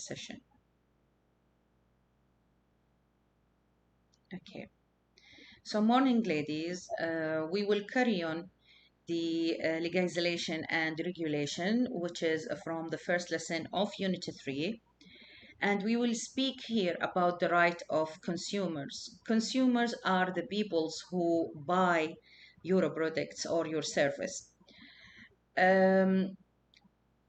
session. Okay, so morning ladies, we will carry on the legislation and regulation, which is from the first lesson of Unit 3. And we will speak here about the right of consumers. Consumers are the peoples who buy your products or your service.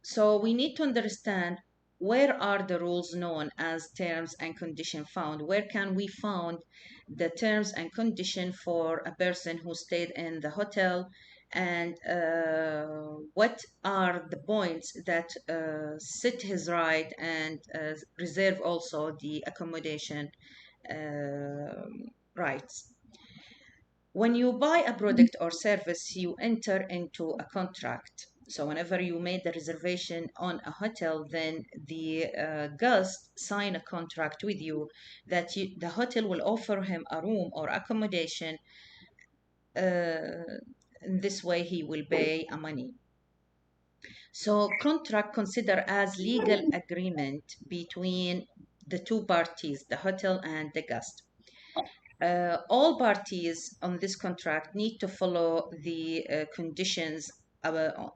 So we need to understand where are the rules known as terms and conditions found? Where can we find the terms and condition for a person who stayed in the hotel? And what are the points that set his right and reserve also the accommodation rights? When you buy a product or service, you enter into a contract. So whenever you made the reservation on a hotel, then the guest sign a contract with you that the hotel will offer him a room or accommodation. In this way, he will pay a money. So contract considered as legal agreement between the two parties, the hotel and the guest. All parties on this contract need to follow the conditions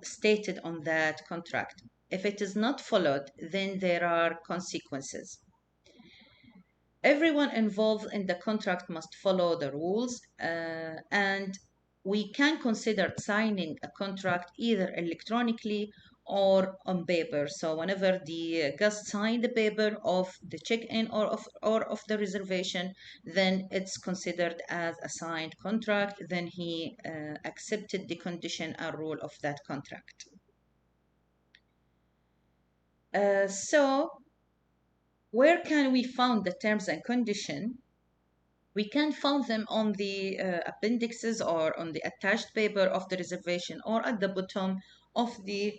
stated on that contract. If it is not followed, then there are consequences. Everyone involved in the contract must follow the rules, and we can consider signing a contract either electronically or on paper. So whenever the guest signed the paper of the check-in or of the reservation, then it's considered as a signed contract. Then he accepted the condition and rule of that contract. So where can we find the terms and condition? We can find them on the appendixes or on the attached paper of the reservation or at the bottom of the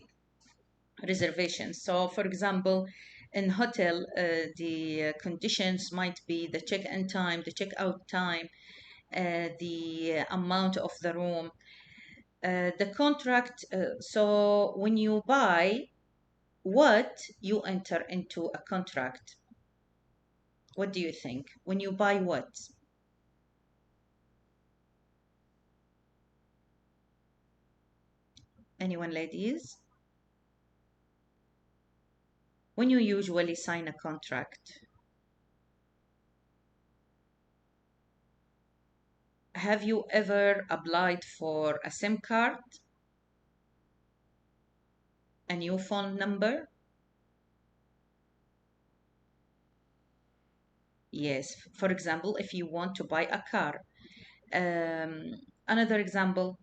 reservation. So for example, in hotel, the conditions might be the check-in time, the check-out time, the amount of the room, the contract. So when you buy what, you enter into a contract. What do you think? When you buy what? Anyone, ladies? When you usually sign a contract, have you ever applied for a SIM card, a new phone number? Yes. For example, if you want to buy a car. Another example,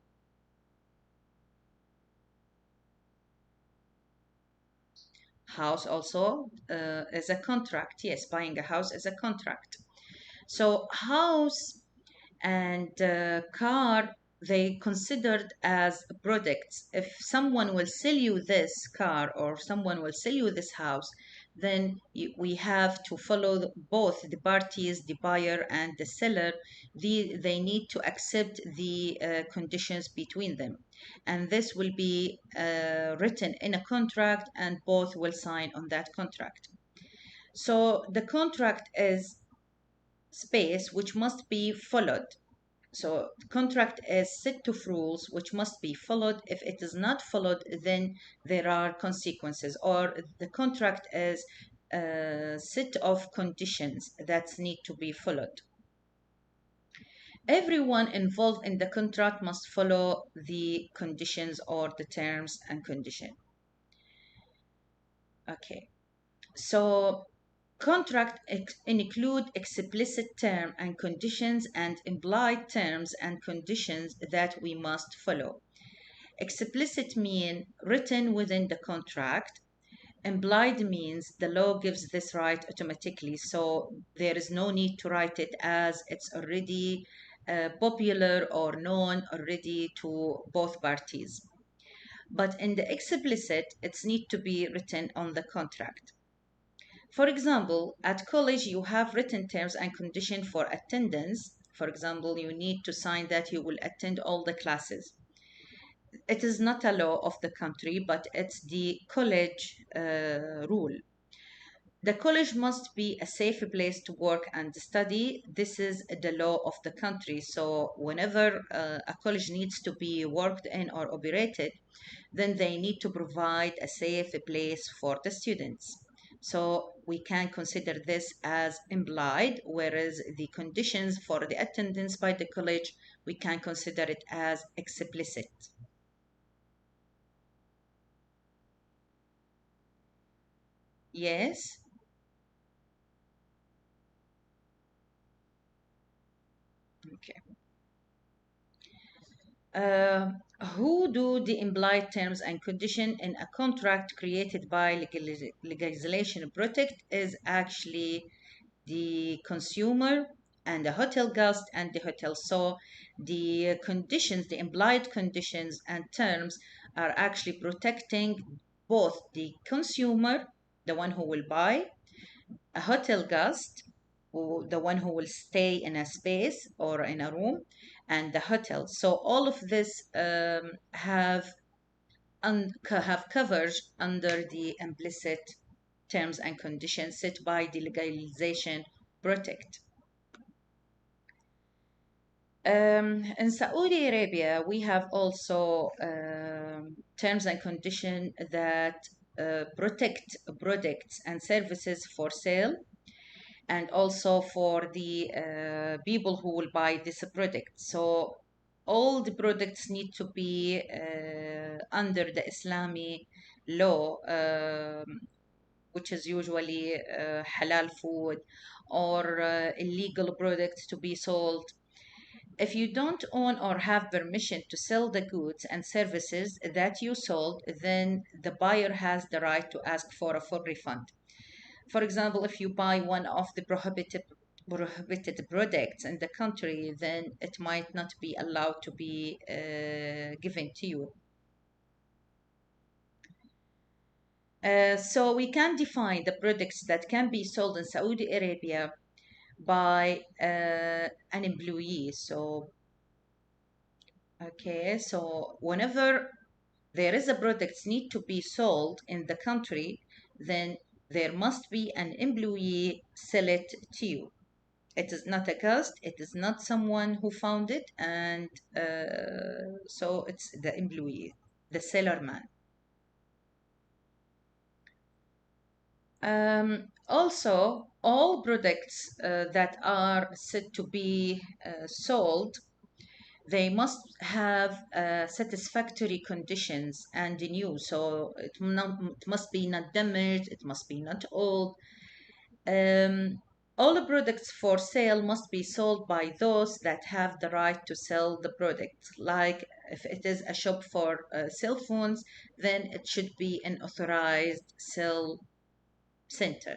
house also is a contract. Yes, buying a house is a contract. So house and car, they considered as products. If someone will sell you this car or someone will sell you this house, then we have to follow both the parties, the buyer and the seller. They need to accept the conditions between them. And this will be written in a contract and both will sign on that contract. So the contract is space which must be followed. So the contract is set of rules which must be followed. If it is not followed, then there are consequences. Or the contract is a set of conditions that need to be followed. Everyone involved in the contract must follow the conditions or the terms and condition. Okay, so contract include explicit term and conditions and implied terms and conditions that we must follow. Explicit mean written within the contract. Implied means the law gives this right automatically, so there is no need to write it as it's already popular or known already to both parties. But in the explicit, it's need to be written on the contract. For example, at college, you have written terms and conditions for attendance. For example, you need to sign that you will attend all the classes. It is not a law of the country, but it's the college rule. The college must be a safe place to work and study. This is the law of the country. So, whenever a college needs to be worked in or operated, then they need to provide a safe place for the students. So, we can consider this as implied, whereas the conditions for the attendance by the college, we can consider it as explicit. Yes? Okay. Uh, who do the implied terms and condition in a contract created by legislation protect is actually the consumer and the hotel guest and the hotel. So the conditions, the implied conditions and terms are actually protecting both the consumer, the one who will buy, a hotel guest, the one who will stay in a space or in a room, and the hotel. So all of this have coverage under the implicit terms and conditions set by the legalization protect. In Saudi Arabia, we have also terms and conditions that protect products and services for sale and also for the people who will buy this product. So all the products need to be under the Islamic law, which is usually halal food or illegal products to be sold. If you don't own or have permission to sell the goods and services that you sold, then the buyer has the right to ask for a full refund. For example, if you buy one of the prohibited products in the country, then it might not be allowed to be given to you. So we can define the products that can be sold in Saudi Arabia by an employee. So, okay, so whenever there is a product need to be sold in the country, then there must be an employee sell it to you. It is not a ghost, it is not someone who found it, and so it's the employee, the seller man. Also, all products that are said to be sold, they must have satisfactory conditions and new. So it must be not damaged, it must be not old. Um, all the products for sale must be sold by those that have the right to sell the product. Like if it is a shop for cell phones, then it should be an authorized sell center.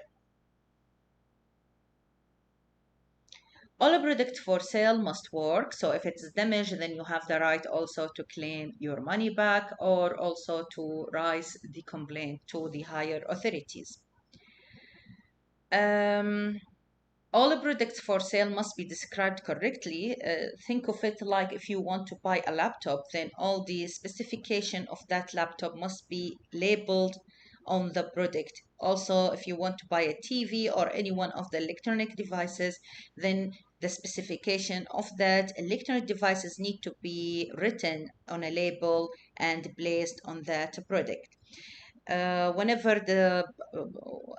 All the products for sale must work. So if it's damaged, then you have the right also to claim your money back or also to raise the complaint to the higher authorities. Um, all the products for sale must be described correctly. Think of it like if you want to buy a laptop, then all the specification of that laptop must be labeled on the product. Also, if you want to buy a TV or any one of the electronic devices, then the specification of that electronic devices need to be written on a label and placed on that product. Whenever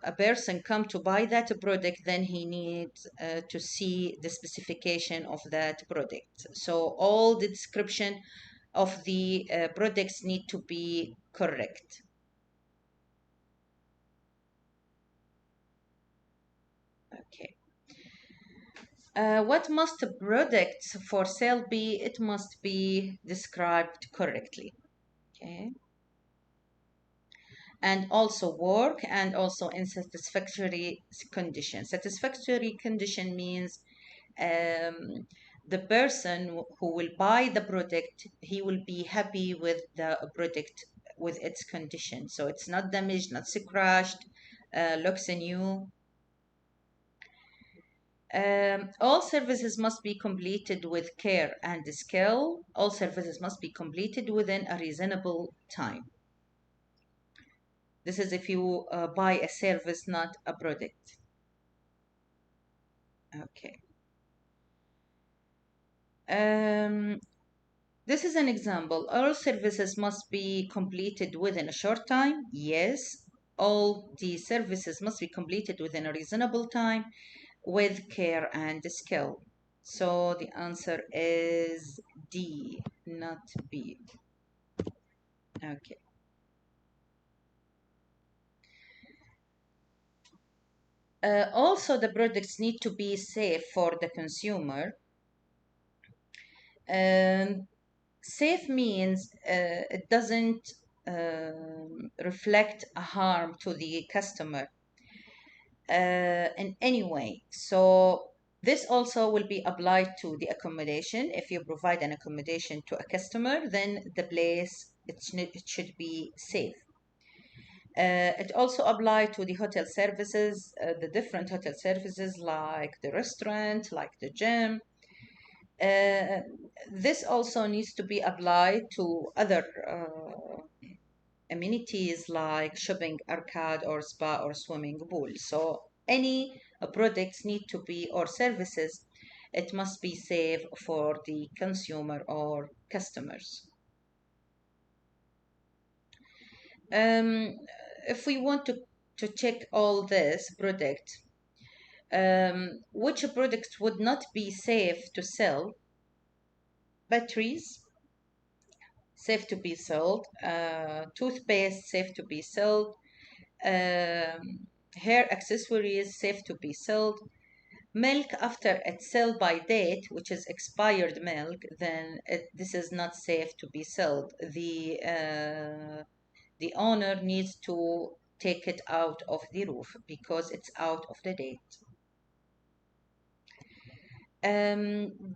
a person come to buy that product, then he needs to see the specification of that product. So all the description of the products need to be correct. Okay. What must products for sale be? It must be described correctly. Okay. And also work and also in satisfactory condition. Satisfactory condition means um, the person who will buy the product, he will be happy with the product with its condition. So it's not damaged, not scratched, looks new. All services must be completed with care and skill. All services must be completed within a reasonable time. This is if you buy a service, not a product. Okay. Um, this is an example. All services must be completed within a short time. Yes. All the services must be completed within a reasonable time with care and skill. So the answer is D, not B. Okay. Also, the products need to be safe for the consumer. Um, Safe means it doesn't reflect a harm to the customer in any way. So this also will be applied to the accommodation. If you provide an accommodation to a customer, then the place it should be safe. It also applies to the hotel services, the different hotel services like the restaurant, like the gym. Uh, this also needs to be applied to other amenities like shopping arcade or spa or swimming pool. So any products need to be or services, it must be safe for the consumer or customers. Um, if we want to check all this product, which product would not be safe to sell? Batteries, safe to be sold. Toothpaste, safe to be sold. Hair accessories, safe to be sold. Milk after its sell by date, which is expired milk, then this is not safe to be sold. The owner needs to take it out of the roof because it's out of the date.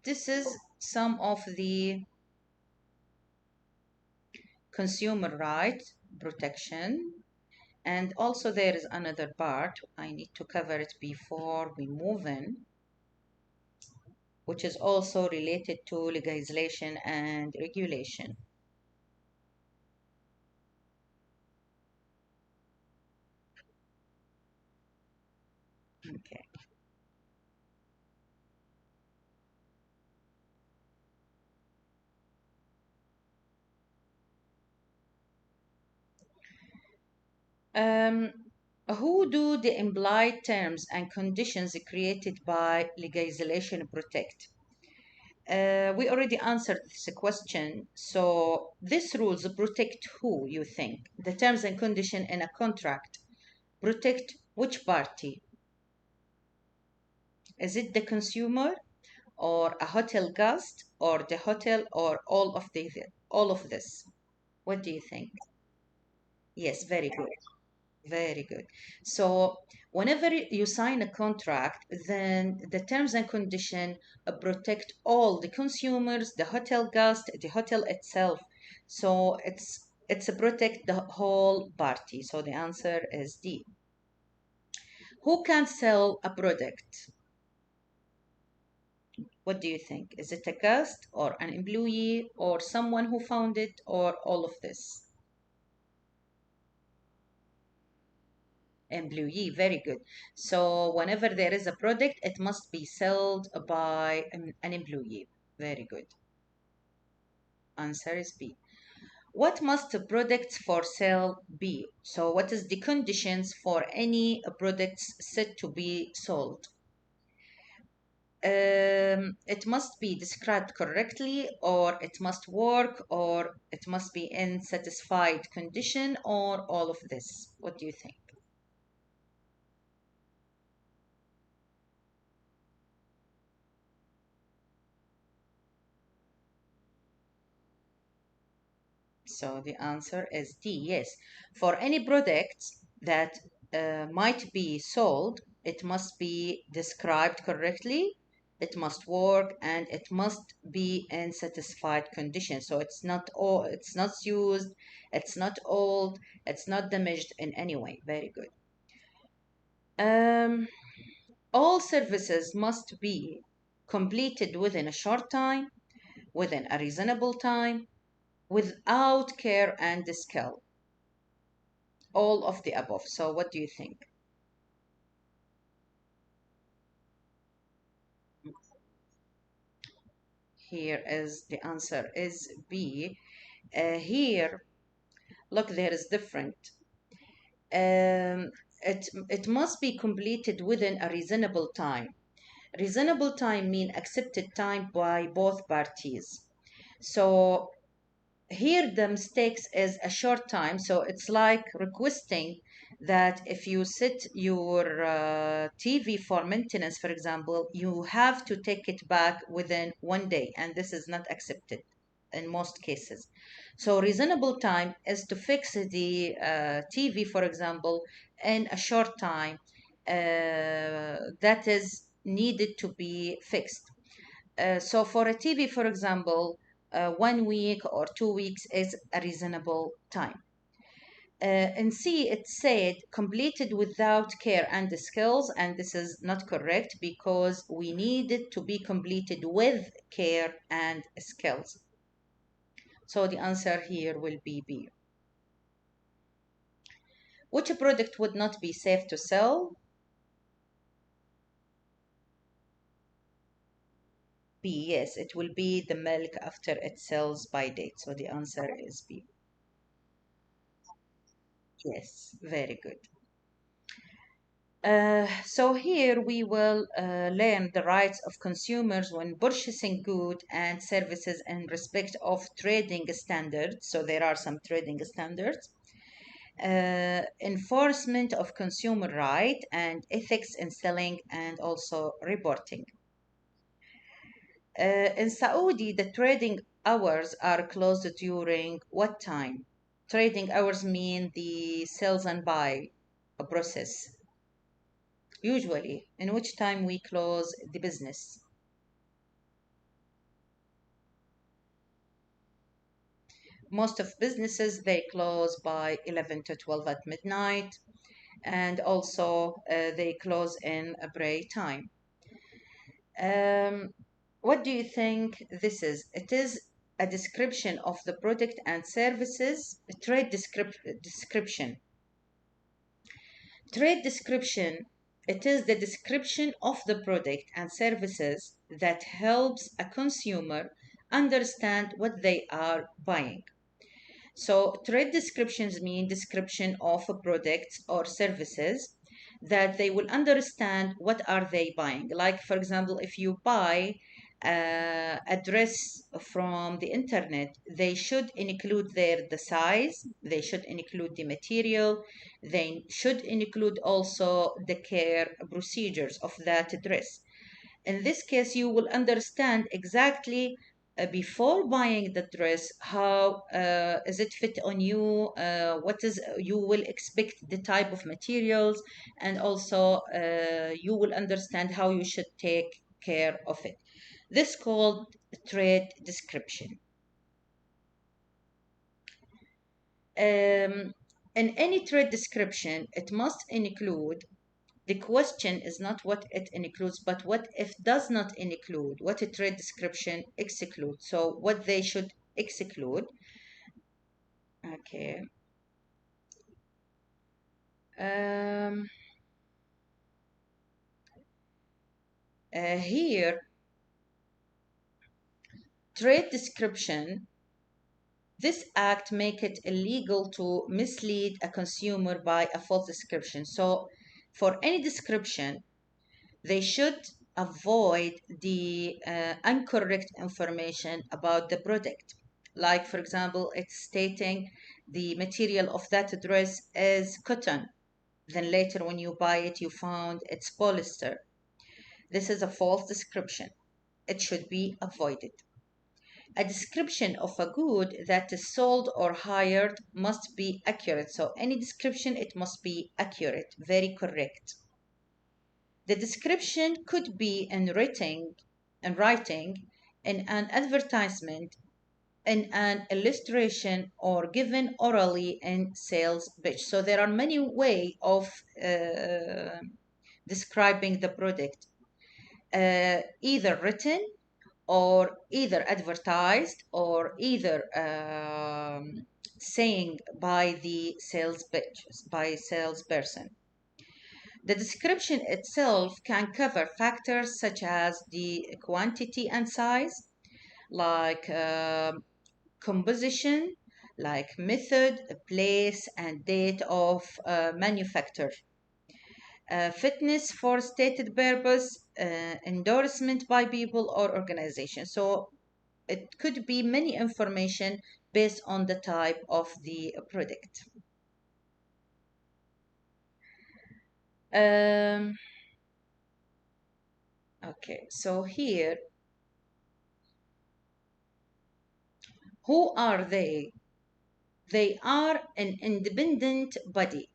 This is some of the consumer rights protection. And also there is another part, I need to cover it before we move in, which is also related to legislation and regulation. Okay. Um, who do the implied terms and conditions created by legislation protect? We already answered this question. So these rules protect who, you think? The terms and condition in a contract protect which party? Is it the consumer or a hotel guest or the hotel or all of this? What do you think? Yes, very good. Very good. So whenever you sign a contract, then the terms and condition protect all the consumers, the hotel guest, the hotel itself. So it's a protect the whole party. So the answer is D. Who can sell a product? What do you think? Is it a guest or an employee or someone who found it or all of this? Employee, very good. So whenever there is a product, it must be sold by an employee. Very good. Answer is B. What must the products for sale be? So what is the conditions for any products set to be sold? It must be described correctly, or it must work, or it must be in satisfied condition, or all of this. What do you think? So the answer is D, yes. For any product that might be sold, it must be described correctly, it must work, and it must be in satisfied condition. So it's not used, it's not old, it's not damaged in any way. Very good. Um, all services must be completed within a short time, within a reasonable time, without care and skill. All of the above. So what do you think? Here is the answer is B. Here, look, there is different. It must be completed within a reasonable time. Reasonable time mean accepted time by both parties. So here the mistakes is a short time, so it's like requesting that if you set your TV for maintenance, for example, you have to take it back within 1 day, and this is not accepted in most cases. So reasonable time is to fix the TV, for example, in a short time that is needed to be fixed. So for a TV, for example, 1 week or 2 weeks is a reasonable time. In C, it said completed without care and skills, and this is not correct because we need it to be completed with care and skills. So the answer here will be B. Which product would not be safe to sell? B, yes, it will be the milk after it sells by date. So the answer is B. Yes, very good. So here we will learn the rights of consumers when purchasing goods and services in respect of trading standards. So there are some trading standards. Enforcement of consumer right and ethics in selling and also reporting. In Saudi, the trading hours are closed during what time? Trading hours mean the sales and buy process. Usually, in which time we close the business. Most of businesses they close by 11 to 12 at midnight, and also they close in a break time. Um, what do you think this is? It is a description of the product and services, a description. Trade description, it is the description of the product and services that helps a consumer understand what they are buying. So trade descriptions mean description of a products or services that they will understand what are they buying. Like for example, if you buy a dress from the internet, they should include there the size, they should include the material, they should include also the care procedures of that dress. In this case, you will understand exactly before buying the dress how is it fit on you, what is you will expect the type of materials, and also you will understand how you should take care of it. This called trade description. In any trade description, it must include, the question is not what it includes, but what if does not include, what a trade description excludes. So what they should exclude. Okay. Um, Here, trade description, this act make it illegal to mislead a consumer by a false description. So for any description, they should avoid the incorrect information about the product. Like, for example, it's stating the material of that dress is cotton. Then later, when you buy it, you found it's polyester. This is a false description. It should be avoided. A description of a good that is sold or hired must be accurate. So, any description, it must be accurate, very correct. The description could be in writing, in an advertisement, in an illustration, or given orally in sales pitch. So there are many ways of describing the product, either written or either advertised or either saying by the sales pitch, by salesperson. The description itself can cover factors such as the quantity and size, like composition, like method, place, and date of manufacture, fitness for stated purpose, endorsement by people or organizations. So it could be many information based on the type of the product. Um, okay, so here, who are they? They are an independent body,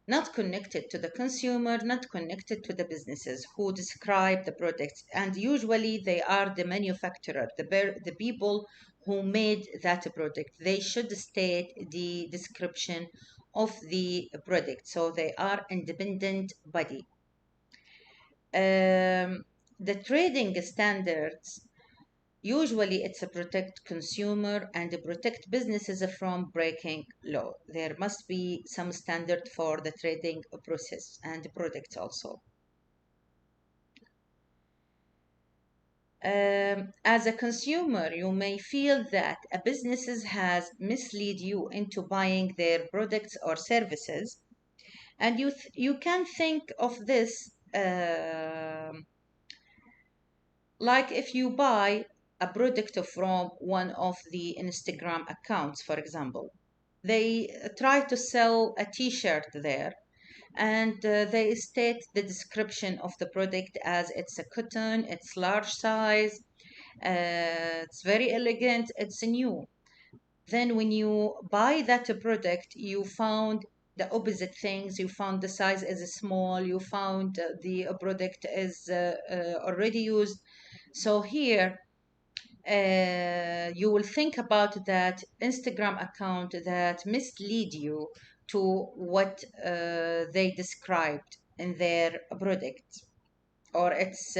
not connected to the consumer, not connected to the businesses who describe the products. And usually they are the manufacturer, the people who made that product. They should state the description of the product. So they are independent body. The trading standards, usually it's a protect consumer and protect businesses from breaking law. There must be some standard for the trading process and products also. As a consumer, you may feel that a business has misled you into buying their products or services, and you can think of this like if you buy a product from one of the Instagram accounts, for example. They try to sell a t-shirt there, and they state the description of the product as it's a cotton, it's large size, it's very elegant, it's new. Then when you buy that product, you found the opposite things. You found the size is small, you found the product is already used. So here you will think about that Instagram account that mislead you to what they described in their product, or it's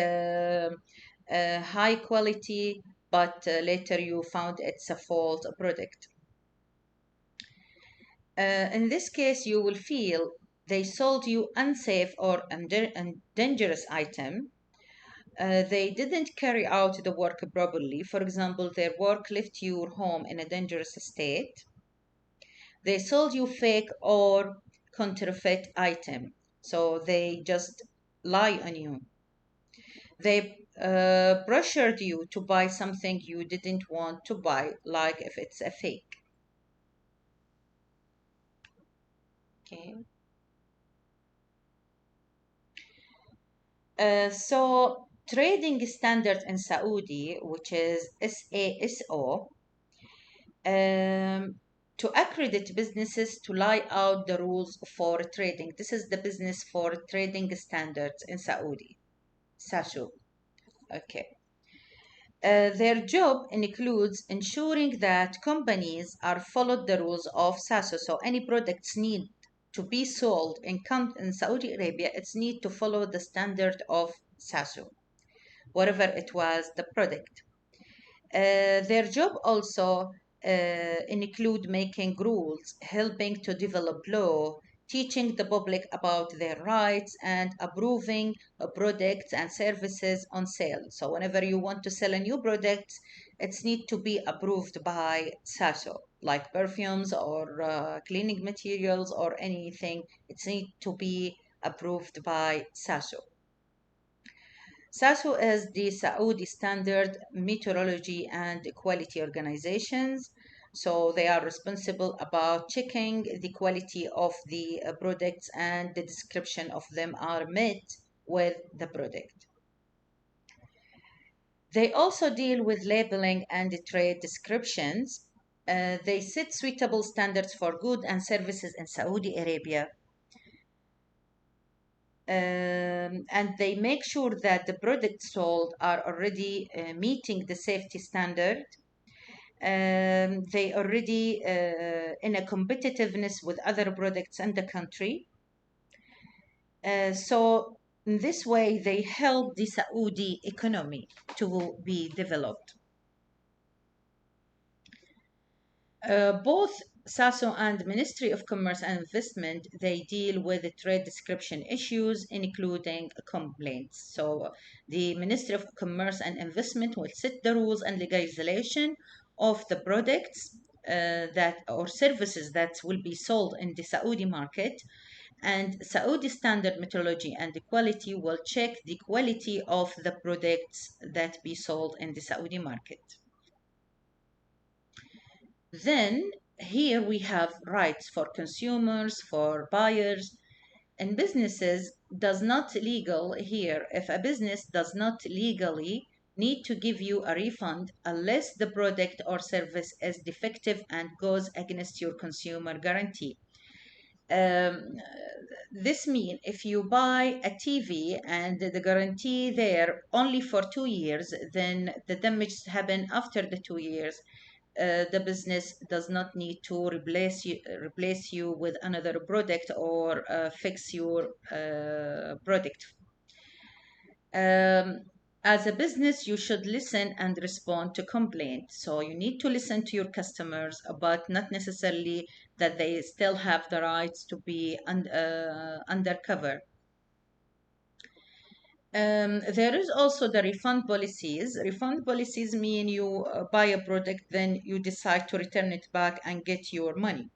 high quality, but later you found it's a fault product. In this case, you will feel they sold you unsafe or dangerous item. They didn't carry out the work properly. For example, their work left your home in a dangerous state. They sold you fake or counterfeit item. So they just lie on you. They pressured you to buy something you didn't want to buy, like if it's a fake. Okay. So trading standards in Saudi, which is SASO, to accredit businesses to lie out the rules for trading. This is the business for trading standards in Saudi, SASO. Okay. Their job includes ensuring that companies are followed the rules of SASO. So any products need to be sold in Saudi Arabia, it's need to follow the standard of SASO, whatever it was the product. Their job also include making rules, helping to develop law, teaching the public about their rights, and approving products and services on sale. So whenever you want to sell a new product, it's need to be approved by SASO, like perfumes or cleaning materials or anything. It's need to be approved by SASO. SASO is the Saudi Standard Meteorology and Quality Organizations. So they are responsible about checking the quality of the products, and the description of them are met with the product. They also deal with labeling and trade descriptions. They set suitable standards for goods and services in Saudi Arabia, and they make sure that the products sold are already meeting the safety standard. They already in a competitiveness with other products in the country. So In this way, they help the Saudi economy to be developed. Both SASO and Ministry of Commerce and Investment, they deal with the trade description issues, including complaints. So the Ministry of Commerce and Investment will set the rules and legislation of the products that or services that will be sold in the Saudi market. And Saudi standard metrology and the quality will check the quality of the products that be sold in the Saudi market. Then here we have rights for consumers, for buyers, and businesses does not legal here. If a business does not legally need to give you a refund unless the product or service is defective and goes against your consumer guarantee. Um, this means if you buy a TV and the guarantee there only for 2 years, then the damage happen after the 2 years. The business does not need to replace you with another product or fix your product. Um, as a business, you should listen and respond to complaints. So you need to listen to your customers, but not necessarily that they still have the rights to be undercover. There is also the refund policies. Refund policies mean you buy a product, then you decide to return it back and get your money.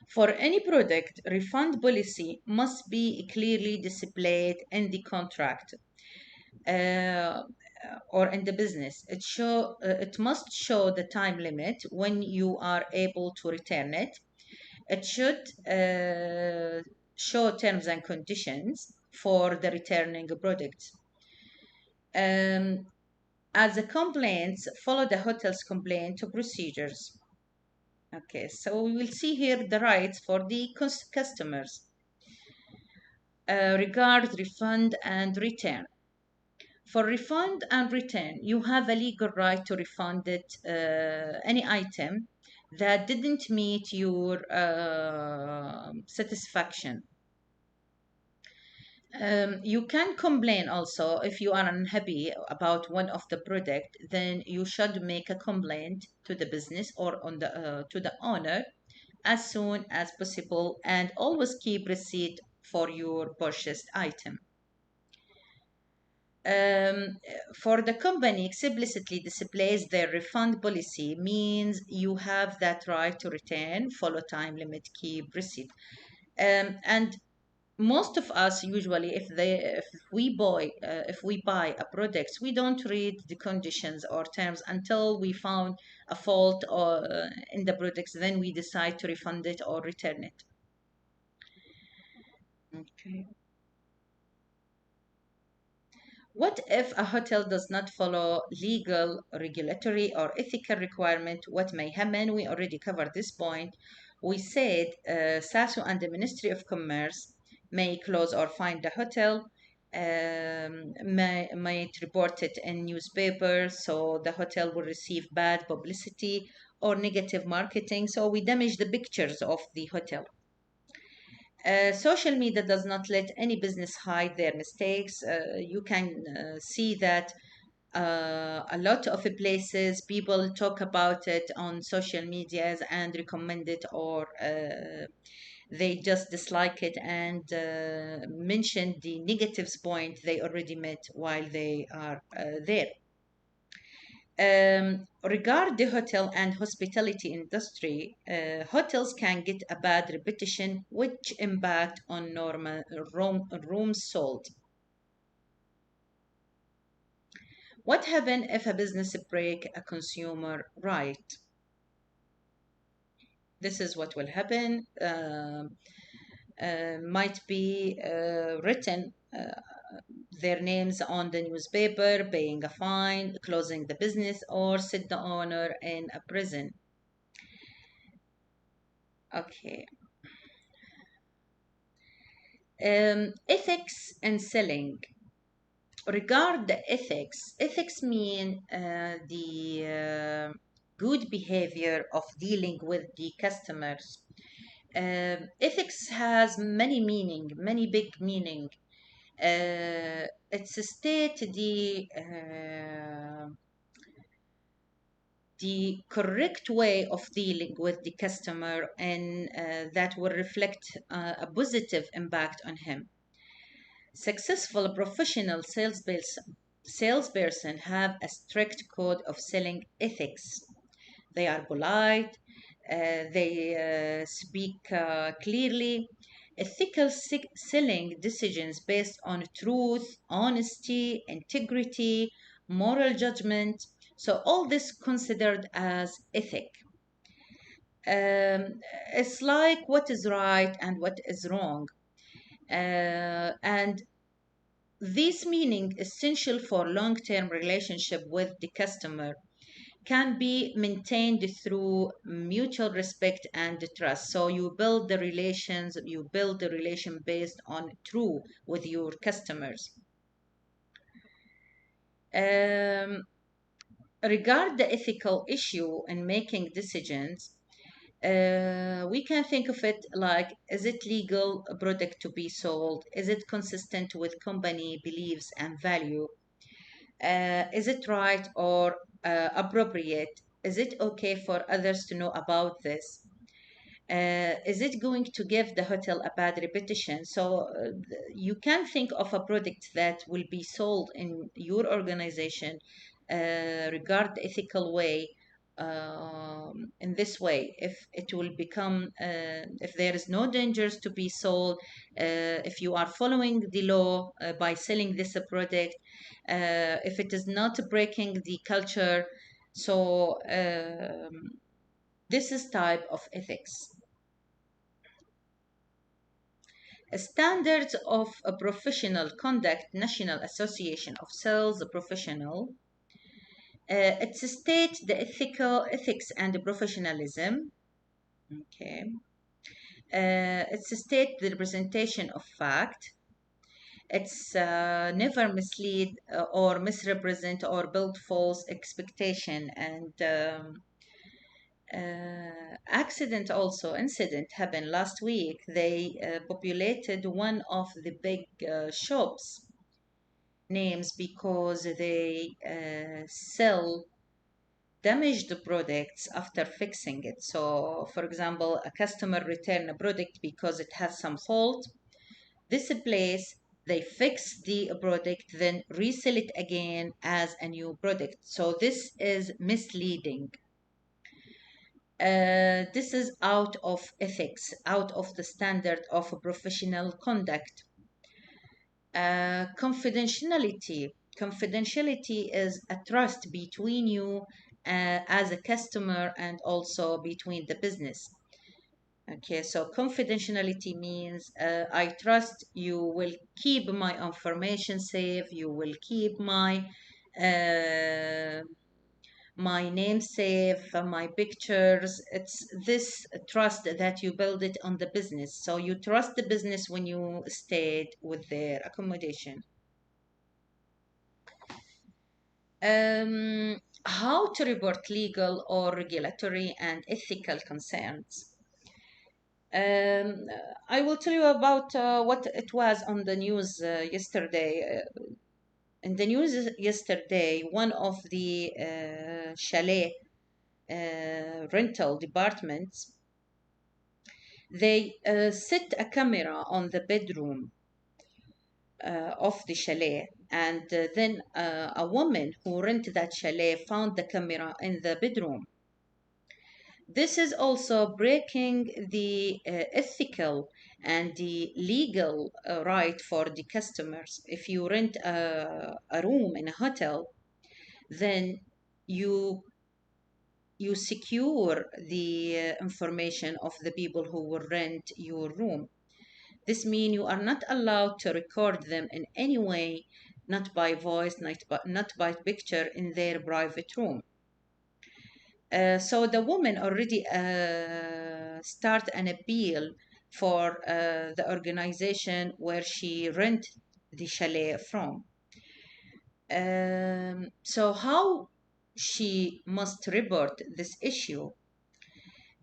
For any product, refund policy must be clearly displayed in the contract or in the business. It must show the time limit when you are able to return it. It should show terms and conditions for the returning product. As a complaints, follow the hotel's complaint procedures. Okay, so we will see here the rights for the customers. Regard refund and return. For refund and return, you have a legal right to refund it, any item that didn't meet your satisfaction. You can complain also if you are unhappy about one of the product, then you should make a complaint to the business or on the to the owner as soon as possible, and always keep receipt for your purchased item. Um, for the company explicitly displays their refund policy means you have that right to return, follow time limit, keep receipt. And most of us usually if we buy a product, we don't read the conditions or terms until we found a fault or in the products, then we decide to refund it or return it. Okay. What if a hotel does not follow legal, regulatory, or ethical requirement? What may happen? We already covered this point. We said SASO and the Ministry of Commerce may close or fine the hotel, might report it in newspapers, so the hotel will receive bad publicity or negative marketing. So we damage the pictures of the hotel. Social media does not let any business hide their mistakes. You can see that a lot of places people talk about it on social medias and recommend it, or they just dislike it and mention the negatives point they already met while they are there. Regard the hotel and hospitality industry, hotels can get a bad reputation, which impact on normal rooms sold. What happens if a business break a consumer right? This is what will happen. Might be written their names on the newspaper, paying a fine, closing the business, or sit the owner in a prison. Okay. Ethics and selling. Regard the ethics. Ethics mean the good behavior of dealing with the customers. Ethics has many meaning, many big meaning. It's a state the correct way of dealing with the customer and that will reflect a positive impact on him. Successful professional salesperson have a strict code of selling ethics. They are polite, they speak clearly. Ethical selling decisions based on truth, honesty, integrity, moral judgment. So all this considered as ethic. It's like what is right and what is wrong. And this meaning essential for long-term relationship with the customer can be maintained through mutual respect and trust. So you build the relation based on true with your customers. Um, Regard the ethical issue in making decisions, we can think of it like, is it legal a product to be sold? Is it consistent with company beliefs and value? Is it right or appropriate? Is it okay for others to know about this? Is it going to give the hotel a bad reputation? So you can think of a product that will be sold in your organization regard the ethical way in this way. If it will become, if there is no dangers to be sold, if you are following the law by selling this product, if it is not breaking the culture, so this is type of ethics. Standards of a professional conduct, National Association of Sales Professional. It states the ethics and professionalism. Okay. It states the representation of fact. It's never mislead or misrepresent or build false expectation and accident also incident happened last week. They populated one of the big shops names because they sell damaged products after fixing it. So for example, a customer return a product because it has some fault. This place they fix the product, then resell it again as a new product. So this is misleading. This is out of ethics, out of the standard of professional conduct. Confidentiality is a trust between you as a customer and also between the business. Okay, so confidentiality means I trust you will keep my information safe, you will keep uh, my name safe, my pictures. It's this trust that you build it on the business. So you trust the business when you stayed with their accommodation. How to report legal or regulatory and ethical concerns. Um, I will tell you about what it was on the news yesterday. In the news yesterday, one of the chalet rental departments, they set a camera on the bedroom of the chalet, and then a woman who rented that chalet found the camera in the bedroom. This is also breaking the ethical and the legal right for the customers. If you rent a room in a hotel, then you you secure the information of the people who will rent your room. This means you are not allowed to record them in any way, not by voice, not by picture in their private room. So the woman already start an appeal for the organization where she rent the chalet from. So how she must report this issue?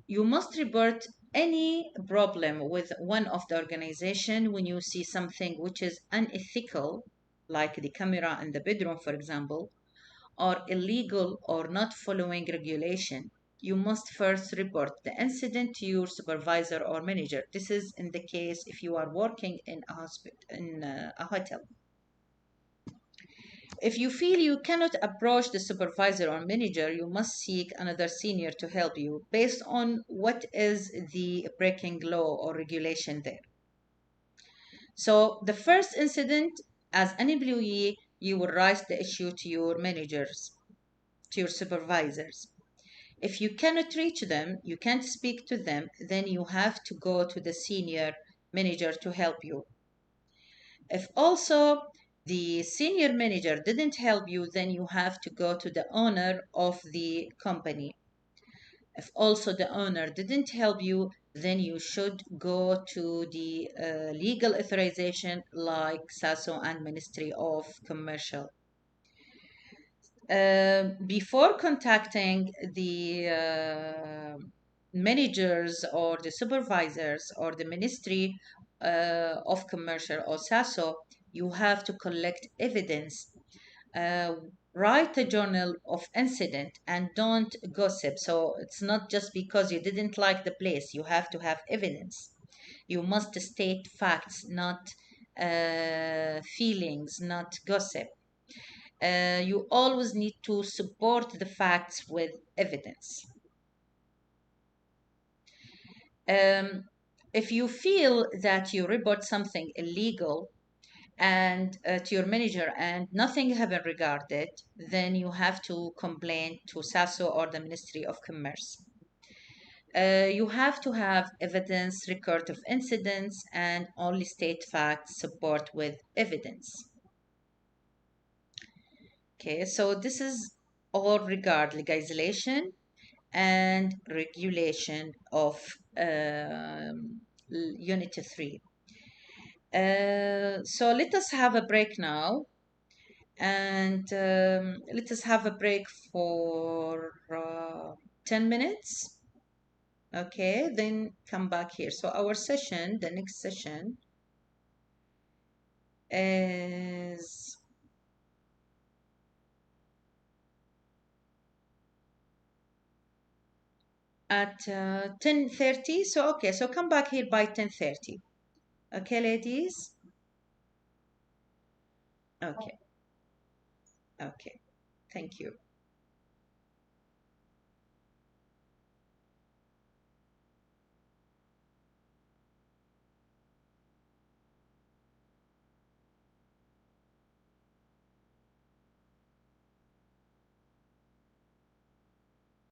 You must report any problem with one of the organization, when you see something which is unethical, like the camera in the bedroom, for example, or illegal or not following regulation, you must first report the incident to your supervisor or manager. This is in the case if you are working in a hospital, in a hotel. If you feel you cannot approach the supervisor or manager, you must seek another senior to help you based on what is the breaking law or regulation there. So, the first incident, as an employee, you will raise the issue to your managers, to your supervisors. If you cannot reach them, you can't speak to them, then you have to go to the senior manager to help you. If also the senior manager didn't help you, then you have to go to the owner of the company. If also the owner didn't help you, then you should go to the legal authorization like SASO and Ministry of Commercial. Before contacting the managers or the supervisors or the Ministry of Commercial or SASO, you have to collect evidence. Uh, Write a journal of incident and don't gossip. So it's not just because you didn't like the place, you have to have evidence. You must state facts, not feelings, not gossip. You always need to support the facts with evidence. Um, if you feel that you report something illegal and to your manager and nothing have been regarded, then you have to complain to SASO or the Ministry of Commerce. You have to have evidence, record of incidents, and only state facts support with evidence. Okay, so this is all regard legislation and regulation of Unit 3. So let us have a break now, and let us have a break for 10 minutes. Okay, then come back here. So our session, the next session is at 10:30. So okay, so come back here by 10:30. Okay, ladies? Okay, okay. Thank you.